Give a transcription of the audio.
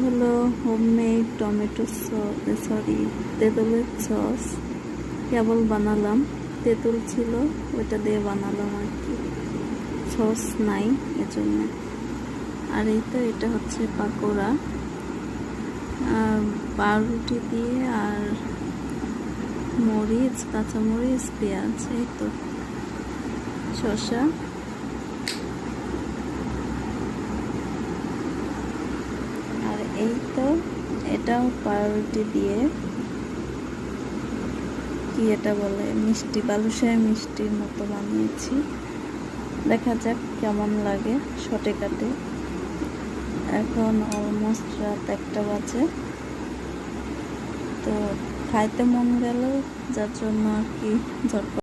হলো homemade tomato তেঁতুলের sauce. কেবল বানালাম, তেঁতুল ছিল ওইটা দিয়ে বানালাম আর কি, সস নাই এজন্য। আর এই তো এটা হচ্ছে পাকোড়া, পাউরুটি দিয়ে আর মরিচ, কাঁচামরিচ, পেঁয়াজ, এই তো শসা। আর এই তো এটাও পাউরুটি দিয়ে, কি এটা বলে, মিষ্টি, বালুশাহী মিষ্টির মতো বানিয়েছি। দেখা যাক কেমন লাগে শর্টে কাটে। এখন অলমোস্ট রাত 1টা বাজে, তো খাইতে মন গেল, যার জন্য আর কি ঝটপট